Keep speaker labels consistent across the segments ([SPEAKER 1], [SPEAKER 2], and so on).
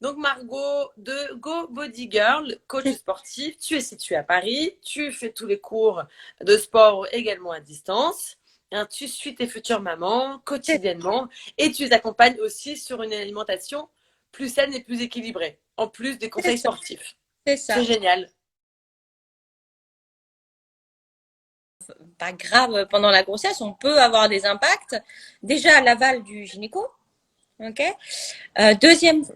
[SPEAKER 1] Donc, Margot de Go Body Girl, coach sportif. Tu es située à Paris. Tu fais tous les cours de sport également à distance. Hein, tu suis tes futures mamans quotidiennement et tu les accompagnes aussi sur une alimentation plus saine et plus équilibrée, en plus des
[SPEAKER 2] C'est
[SPEAKER 1] conseils
[SPEAKER 2] ça.
[SPEAKER 1] sportifs.
[SPEAKER 2] C'est
[SPEAKER 1] C'est
[SPEAKER 2] ça.
[SPEAKER 1] génial.
[SPEAKER 2] Pas grave pendant la grossesse, on peut avoir des impacts. Déjà, l'aval du gynéco. Ok.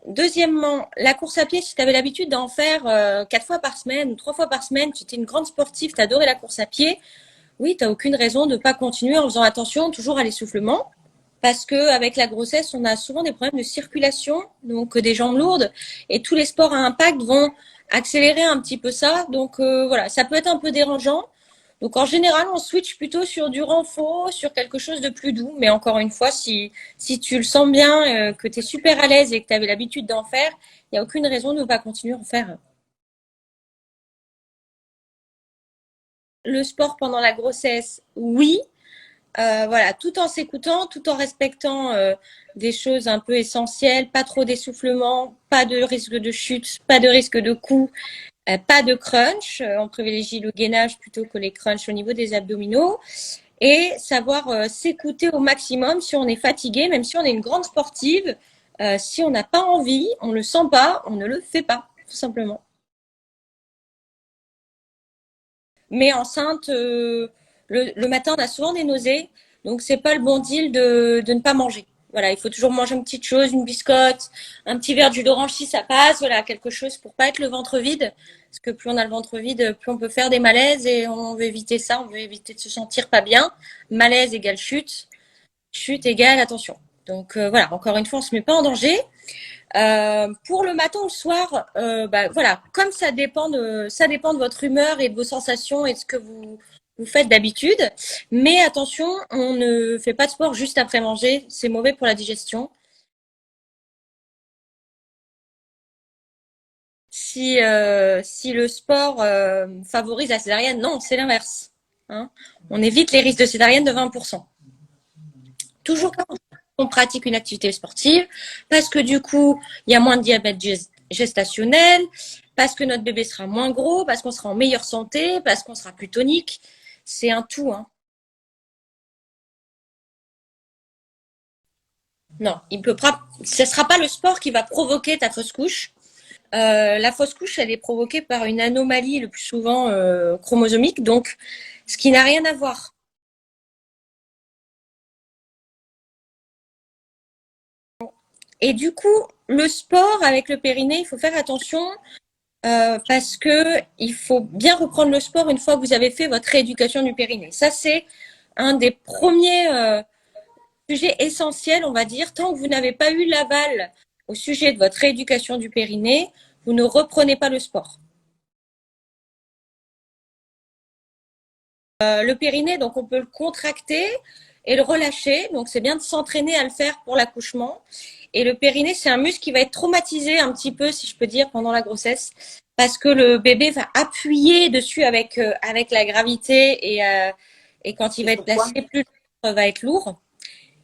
[SPEAKER 2] Deuxièmement, la course à pied, si tu avais l'habitude d'en faire 4 fois par semaine ou 3 fois par semaine, tu étais une grande sportive, tu adorais la course à pied, oui, tu n'as aucune raison de ne pas continuer en faisant attention toujours à l'essoufflement. Parce que avec la grossesse, on a souvent des problèmes de circulation, donc des jambes lourdes, et tous les sports à impact vont accélérer un petit peu ça. Donc voilà, ça peut être un peu dérangeant. Donc en général, on switch plutôt sur du renfort, sur quelque chose de plus doux. Mais encore une fois, si tu le sens bien, que tu es super à l'aise et que tu avais l'habitude d'en faire, il n'y a aucune raison de ne pas continuer à en faire. Le sport pendant la grossesse, oui. Voilà, tout en s'écoutant, tout en respectant des choses un peu essentielles, pas trop d'essoufflement, pas de risque de chute, pas de risque de coup, pas de crunch. On privilégie le gainage plutôt que les crunchs au niveau des abdominaux et savoir s'écouter au maximum si on est fatigué, même si on est une grande sportive. Si on n'a pas envie, on ne le sent pas, on ne le fait pas, tout simplement. Mais enceinte, le matin, on a souvent des nausées, donc c'est pas le bon deal de ne pas manger. Voilà, il faut toujours manger une petite chose, une biscotte, un petit verre de jus d'orange si ça passe, voilà, quelque chose pour pas être le ventre vide. Parce que plus on a le ventre vide, plus on peut faire des malaises et on veut éviter ça, on veut éviter de se sentir pas bien. Malaise égale chute, chute égale attention. Donc voilà, encore une fois, on se met pas en danger. Pour le matin ou le soir, bah, voilà, comme ça dépend de votre humeur et de vos sensations et de ce que vous faites d'habitude. Mais attention, on ne fait pas de sport juste après manger, c'est mauvais pour la digestion. Si le sport favorise la césarienne, non, c'est l'inverse. Hein. On évite les risques de césarienne de 20%. Toujours quand on pratique une activité sportive, parce que du coup, il y a moins de diabète gestationnel, parce que notre bébé sera moins gros, parce qu'on sera en meilleure santé, parce qu'on sera plus tonique. C'est un tout. Hein. Non, il peut pas. Ce ne sera pas le sport qui va provoquer ta fausse couche. La fausse couche, elle est provoquée par une anomalie le plus souvent chromosomique, donc ce qui n'a rien à voir. Et du coup, le sport avec le périnée, il faut faire attention parce que il faut bien reprendre le sport une fois que vous avez fait votre rééducation du périnée. Ça, c'est un des premiers sujets essentiels, on va dire. Tant que vous n'avez pas eu l'aval au sujet de votre rééducation du périnée, vous ne reprenez pas le sport. Le périnée, donc on peut le contracter et le relâcher. Donc c'est bien de s'entraîner à le faire pour l'accouchement. Et le périnée, c'est un muscle qui va être traumatisé un petit peu, si je peux dire, pendant la grossesse, parce que le bébé va appuyer dessus avec la gravité et quand il
[SPEAKER 1] Et
[SPEAKER 2] va être
[SPEAKER 1] pourquoi?
[SPEAKER 2] placé, plus le ventre va être lourd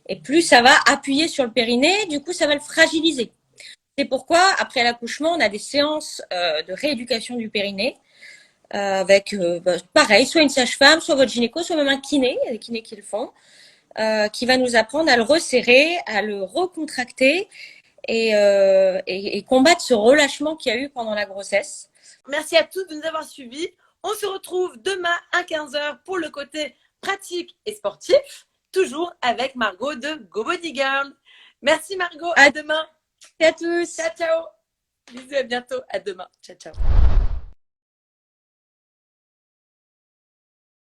[SPEAKER 2] et plus ça va appuyer sur le périnée. Du coup, ça va le fragiliser. C'est pourquoi, après l'accouchement, on a des séances de rééducation du périnée avec, pareil, soit une sage-femme, soit votre gynéco, soit même un kiné, il y a des kinés qui le font, qui va nous apprendre à le resserrer, à le recontracter et combattre ce relâchement qu'il y a eu pendant la grossesse.
[SPEAKER 1] Merci à tous de nous avoir suivis. On se retrouve demain à 15h pour le côté pratique et sportif, toujours avec Margot de Go Body Girl. Merci Margot, à demain.
[SPEAKER 2] À tous.
[SPEAKER 1] Ciao, ciao. Bisous, à bientôt. À demain. Ciao, ciao.